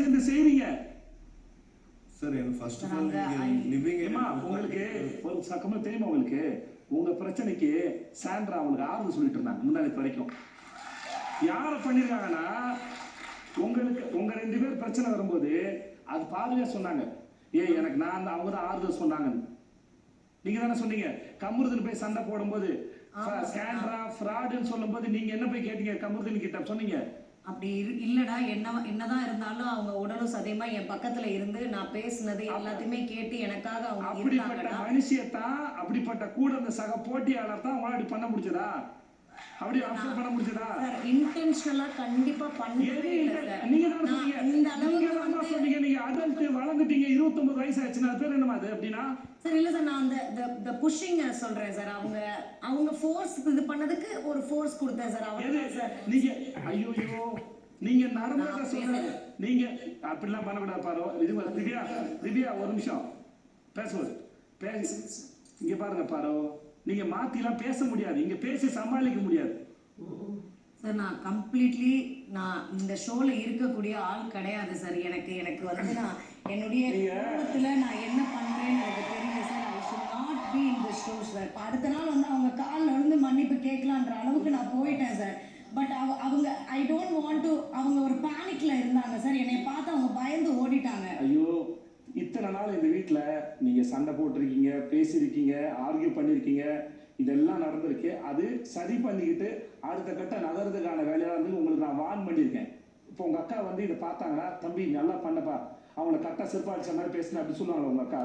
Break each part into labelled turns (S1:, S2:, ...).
S1: சேர்ந்து செய்றீங்க
S2: சார். எனக்கு ஃபர்ஸ்ட் ஆஃப் ஆல் லிவிங்
S1: உங்களுக்கு ஒரு சக்கமா தெரியுமா உங்களுக்கு உங்க பிரச்சனைக்கு சாண்ட்ரா அவங்களுக்கு ஆறுதல் சொல்லிட்டு இருந்தாங்க முன்னாடி வரைக்கும். யாரை பண்ணிருக்காங்கன்னா உங்களுக்கு உங்க 2 பேர் பிரச்சனை வரும்போது அது பாதுகா சொன்னாங்க. எனக்கு நான் அவங்க தான் ஆறுதல் சொன்னாங்க. நீங்க தானே சொன்னீங்க கமருதன் போய் சண்டை போடும்போது சாண்ட்ரா ஃப்ராடுன்னு சொல்லும்போது நீங்க என்ன போய் கேட்டீங்க கமருதன் கிட்ட சொன்னீங்க?
S3: அப்படி இல்லடா, என்னதான் இருந்தாலும் அவங்க உடலும் சதையுமா என் பக்கத்துல இருந்து நான் பேசுனது எல்லாத்தையுமே கேட்டு எனக்காக அவங்க
S1: அப்படிப்பட்ட மனுஷியத்தான் அப்படிப்பட்ட கூட அந்த சக போட்டியாளர் தான் உங்களால பண்ண முடிஞ்சதா? அப்படி அப்சர்வ் பண்ண முடிஞ்சதா?
S3: இன்டென்ஷனலா கண்டிப்பா பண்ணவே இல்ல சார்.
S1: நீங்க தான் சொன்னீங்க.
S3: இந்த அளவுக்கு
S1: வந்து சொன்னீங்க நீங்க அடல்ட் வளர்ந்துட்டீங்க 29 வயசு ஆச்சுனா அது பேர் என்னமா அது அப்படினா?
S3: சார் இல்ல சார், நான் அந்த புஷிங் சொல்றேன் சார். அவங்க ஃபோர்ஸ் இது பண்ணதுக்கு ஒரு ஃபோர்ஸ் கொடுத்தேன் சார். அவ்வளவுதான் சார்.
S1: நீங்க ஐயோ நீங்க நடந்தத சொல்லுங்க. நீங்க அப்படிலாம் பண்ண கூடாது பாரு. இது திவ்யா ஒரு நிமிஷம் பேசுவோம். இங்க பாருங்க பாரு, நீங்க மாத்திலாம் பேச முடியாது. இங்க பேசி சமாளிக்க முடியாது
S3: சார். நான் கம்ப்ளீட்லி நான் இந்த ஷோல இருக்கக்கூடிய ஆள் கிடையாது சார். எனக்கு வந்து நான் என்னுடைய குடும்பத்துல நான் என்ன பண்றேன்னு எனக்கு தெரியல sir. I should not be in the show sir. அடுத்த நாள் வந்து அவங்க காலில் விழுந்து மன்னிப்பு கேட்கலான்ற அளவுக்கு நான் போயிட்டேன் சார். பட் அவங்க ஐ டோன்ட் வாண்ட் டு, அவங்க ஒரு பேனிக்ல இருந்தாங்க சார். என்னை பார்த்து அவங்க பயந்து ஓடிட்டாங்க.
S1: ஐயோ இத்தனை நாள் இந்த வீட்டில் நீங்க சண்டை போட்டிருக்கீங்க, பேசியிருக்கீங்க, ஆர்கியூ பண்ணியிருக்கீங்க, இதெல்லாம் நடந்திருக்கு. அது சரி பண்ணிக்கிட்டு அடுத்த கட்ட நகரத்துக்கான வேலையாக இருந்து உங்களுக்கு நான் வார்ன் பண்ணியிருக்கேன். இப்போ உங்க அக்கா வந்து இதை பார்த்தாங்கன்னா தம்பி நல்லா பண்ணப்பா, அவங்கள கரெக்டாக சிறப்பாடிச்ச மாதிரி பேசுன அப்படி சொல்லுவாங்களா உங்க அக்கா?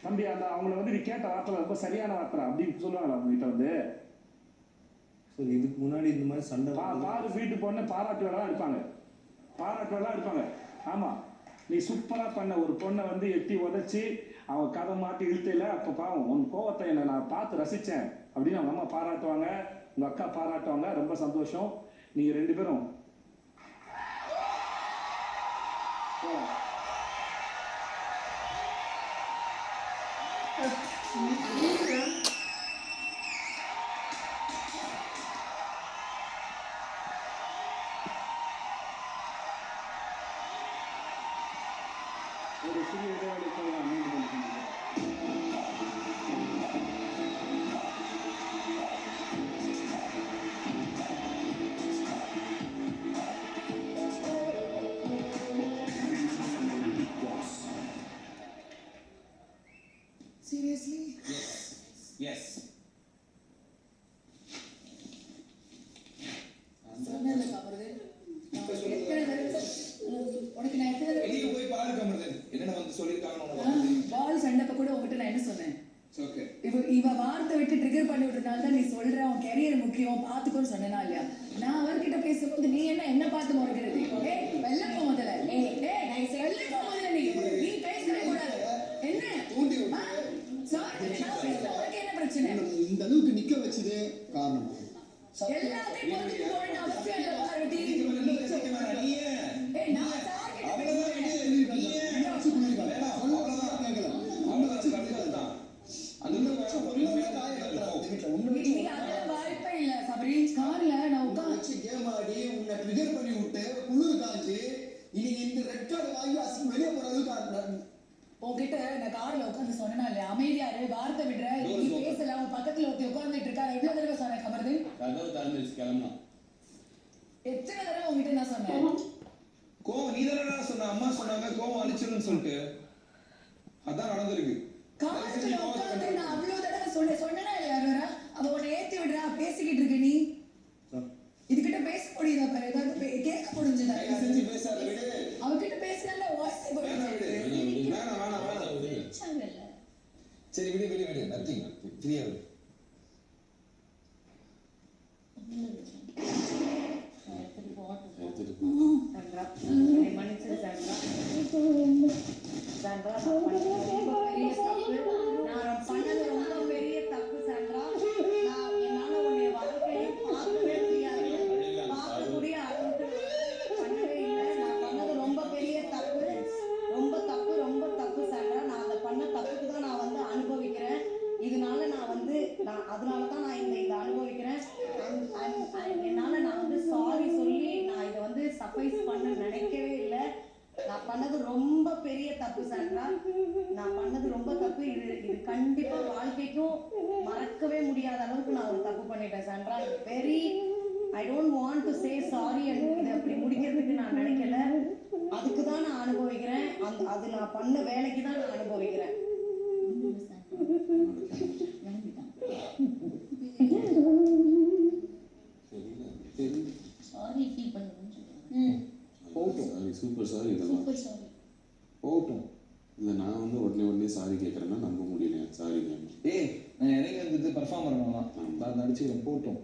S1: தம்பி அந்த அவங்கள வந்து நீ கேட்ட வார்த்தை ரொம்ப சரியான வார்த்தை அப்படின்னு சொல்லுவாங்களா உங்ககிட்ட வந்து?
S2: இதுக்கு முன்னாடி இந்த மாதிரி சண்டை
S1: பாரு வீட்டு பொண்ணு பாராட்டு வேலை எடுப்பாங்க, பாராட்டு வேலை எடுப்பாங்க. ஆமா நீ சூப்பரா பண்ண ஒரு பொண்ணை வந்து எட்டி உதச்சி அவன் கதை மாட்டி இழுத்தையில அப்ப பாவம் உன் கோவத்தை என்ன நான் பார்த்து ரசிச்சேன் அப்படின்னு அவங்க அம்மா பாராட்டுவாங்க, உங்க அக்கா பாராட்டுவாங்க. ரொம்ப சந்தோஷம். நீங்க 2 பேரும் ஒரு சிறிய இடைவெளி போகலாம். மீண்டும்
S4: Seriously?
S5: Yes.
S4: சொன்னேன்ல கமருதன், உனக்கு நான் எத்தனை
S5: வெளியே போய் பாரு கமருதன், என்னென்ன வந்து சொல்லியிருக்காங்கன்னு
S4: பால் சண்டப்ப கூட உங்ககிட்ட நான் என்ன சொன்னேன்? இவ வார்த்தை விட்டு ட்ரிகர் பண்ணி விட்டுறதுனால தான் நீ சொல்ற உன் கெரியர் முக்கியம் பாத்துக்கோன்னு சொன்னேனா இல்லையா? நான் அவர்கிட்ட பேசும்போது நீ என்ன பார்த்து முறைக்கிறது? வெள்ள போ முதல்ல, வெள்ள போ முதல்ல. நீ பேசவே கூடாது. என்ன உனக்கு என்ன பிரச்சனை?
S6: இந்த அளவுக்கு நிக்க வச்சதே காரணம்.
S4: எல்லாத்தையும் பொறுத்து போன அவசியம் இல்லை. பார்வதி வாய்ப்பே இல்ல சபரி. கார்ல நான் உட்காந்து
S6: கேம் ஆடி உன்னை ட்ரிகர் பண்ணி விட்டு குளிர் காஞ்சி இன்னைக்கு இந்த ரெட் கார்டு வாங்கி அசிங்க வெளியே போற அளவுக்கு
S4: உங்ககிட்ட நான் கார்ல உட்காந்து சொன்னா இல்லையா அமைதியா இரு, வார்த்தை விடுற, நீ பேசல. உன் பக்கத்துல ஒருத்தி உட்கார்ந்துட்டு இருக்கா. எவ்வளவு தடவை சொன்னேன் கமருதன்?
S5: கதவு திறந்துச்சு கிளம்பலாம்.
S4: எத்தனை தடவை உங்ககிட்ட நான் சொன்னேன்?
S5: கோவம் நீ தானே சொன்ன, அம்மா சொன்னாங்க கோவம் அழிச்சிருன்னு சொல்லிட்டு. அதான் நடந்திருக்கு.
S4: கார்ல உட்கார்ந்து நான் அவ்வளவு தடவை சொன்னேனா இல்லையா? வேற அவ உன்னை ஏத்தி விடுறா, பேசிக்கிட்டு இருக்க நீ. இதுகிட்ட பேச முடியுதா? ஏதாவது கேட்க முடிஞ்சதா?
S5: பேசாத விடு.
S4: அவகிட்ட பேசினால வாய்ஸ்
S5: சரி விடு நத்திங். ஃப்ரீயா விடு.
S3: அதனாலதான் நான் இந்த அனுபவிக்கிறேன். என்னால நான் வந்து சாரி சொல்லி நான் இதை வந்து சர்ப்ரைஸ் பண்ண நினைக்கவே இல்லை. பண்ணது ரொம்ப பெரிய தப்பு சாண்ட்ரா. நான் பண்ணது ரொம்ப தப்பு. இது கண்டிப்பா வாழ்க்கைக்கும் மறக்கவே முடியாத அளவுக்கு நான் ஒரு தப்பு பண்ணிட்டேன் Sandra. Very I don't want to say sorry. இதை அப்படி முடிக்கிறதுக்கு நான் நினைக்கல. அதுக்கு தான் நான் அனுபவிக்கிறேன். அது நான் பண்ண வேலைக்கு தான் நான் அனுபவிக்கிறேன்.
S4: சாரி ஃபீல் பண்ணுங்க.
S5: போகட்டும்.
S7: Sorry, super sorry. இதெல்லாம்
S4: சூப்பர் சாரி.
S5: போகட்டும்.
S7: இல்லை, நான் வந்து உடனே சாரி கேட்குறேன்னா நம்ப முடியல. சாரி கேட்கணும்.
S5: ஏய், நான் இடையில இருந்துட்டு பர்ஃபார்ம் பண்ணலாம். நான் நடிச்சுக்கிறேன். போகட்டும்.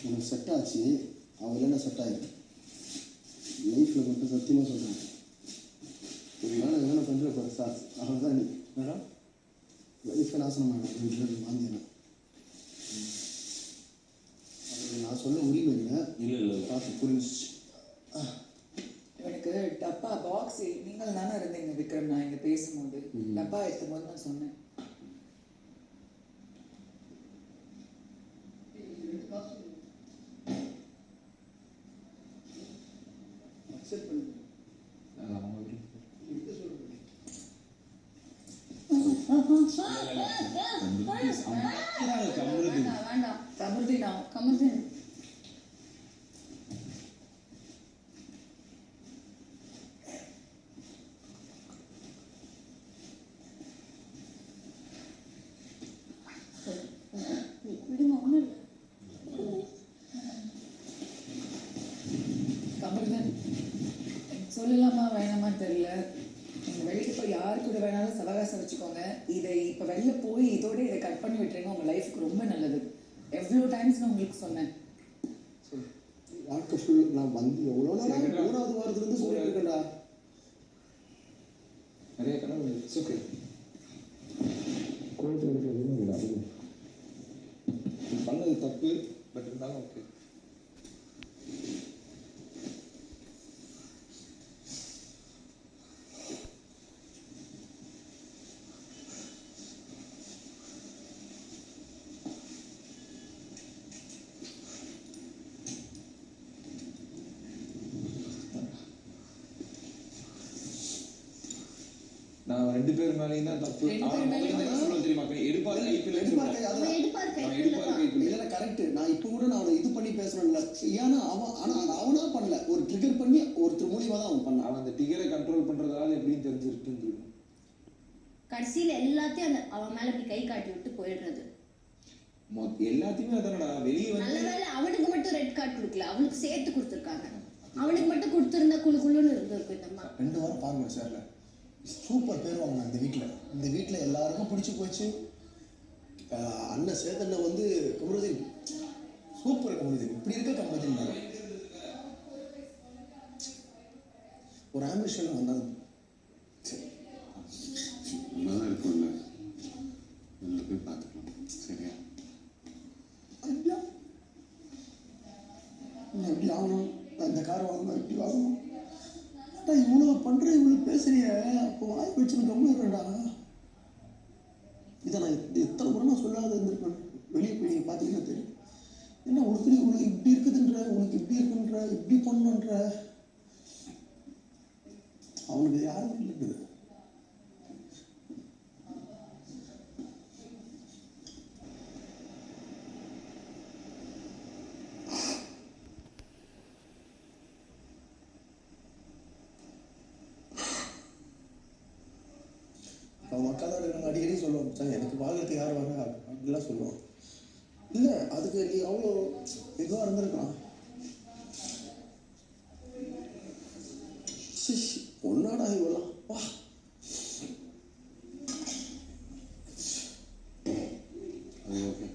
S6: எனக்கு செட் ஆச்சு. அவர் என்ன செட் ஆகிடும் லைஃப்பில் மட்டும் சத்தியமாக சொல்கிறேன். ஒரு வேலை எதனா பண்ணுற பாரு சார், அவர் தான் நீ மேடம் லைஃப்பை நாசனம் பண்ணேன் வாங்கினேன். அது நான் சொல்ல உரிமை இல்லை.
S7: இல்லை
S6: பார்த்து புரிஞ்சிச்சு.
S4: எனக்கு டப்பா பாக்ஸ் நீங்கள் தானே இருந்தீங்க விக்ரம். நான் இங்கே பேசும்போது டப்பா எடுத்தும் போது நான் சொன்னேன்.
S6: அக்செப்ட் பண்ணி
S4: வேண்டாம் கமருதீனா கமருதீன் விடுங்க. ஒன்றும் இல்லை கமருதன். சொல்லலாமா வேணாமான்னு தெரியல. நீங்கள் வெளியே போய் யாரு கூட வேணாலும் சவகாசம் வச்சுக்கோங்க. இதை இப்போ வெளில போய் இதோட இதை கட் பண்ணி விட்டுருங்க. உங்கள் லைஃபுக்கு ரொம்ப நல்லது. எவ்வளோ டைம்ஸ் நான் உங்களுக்கு சொன்னேன்.
S6: வாழ்க்கை ஃபுல் நான் வந்து எவ்வளோ நாள் 3வது வாரத்துலேருந்து சொல்லிட்டு இருக்கேன்டா.
S5: நிறைய கனவு ஓகே. கோவத்தில் இருக்கிறது இல்லை. அது பண்ணது தப்பு. பட் இருந்தாலும் ஓகே. நான் 2 பேர் மேலேயும் தான் தப்பு. அவன் முதல்ல என்ன சொல்ல தெரியுமா? எடுப்பாரு கைப்பிள்ளைன்னு சொல்லுவான்.
S6: இல்லைன்னா கரெக்டு. நான் இப்போ கூட நான் அவனை இது பண்ணி பேசணும்ல. ஏன்னா அவனா பண்ணல. ஒரு ட்ரிகர் பண்ணி ஒருத்தர் மூலியமாக தான் அவன் பண்ணான்.
S5: அவன் அந்த டிகரை கண்ட்ரோல் பண்றதால எப்படின்னு தெரிஞ்சிருக்குன்னு
S8: கடைசியில் எல்லாத்தையும் அவன் மேல இப்படி கை காட்டி விட்டு போயிடுறது.
S5: எல்லாத்தையுமே அதானடா. வெளியே
S8: நல்ல வேலை அவனுக்கு மட்டும் ரெட் கார்டு கொடுக்கல, அவனுக்கு சேர்த்து கொடுத்துருக்காங்க. அவனுக்கு மட்டும் கொடுத்துருந்தா குழுன்னு இருந்திருக்கும் இந்த அம்மா.
S6: 2 வாரம் பாருங்க சார்ல சூப்பர் பேர் வாங்கினேன் இந்த வீட்டில் எல்லாருக்கும் பிடிச்சி போச்சு. அண்ணன் சேதனை வந்து கமருதீன் சூப்பர். கமருதீன் இப்படி இருக்க கமருதீன் ஒரு ஆம்பிஷன் வந்தாங்க.
S7: நல்லா தான் இருக்கும்ல. வெளில போய் பார்த்துக்கலாம். சரியா?
S6: நான் எப்படி ஆகணும், நான் இந்த கார் வாங்கணும், எப்படி வாங்கணும். அதான் இவ்வளோ பண்ணுறேன், இவ்வளோ பேசுறிய, அப்போ வாய் வச்சுன்னு கம்மிடுறேன்டா. இதை நான் எத்தனை முறை நான் சொல்லாத இருந்திருப்பேன். வெளியே போய் நீங்கள் பார்த்தீங்கன்னா தெரியும். என்ன ஒருத்தர் உனக்கு இப்படி இருக்குதுன்ற, உனக்கு இப்படி இருக்குன்ற, இப்படி பண்ணுன்ற, அவனுக்கு யாரும் இல்லைக்குது. அவன் அக்கா தான் நாங்கள் அடிக்கடி சொல்லுவோம், சார் எனக்கு வாழ்க்கை யார் வர அப்படிலாம் சொல்லுவோம். இல்லை அதுக்கு நீ அவ்வளோ இதுவாக இருந்திருக்கலாம். பொண்ணாடா இவெல்லாம் வா.
S7: அது ஓகே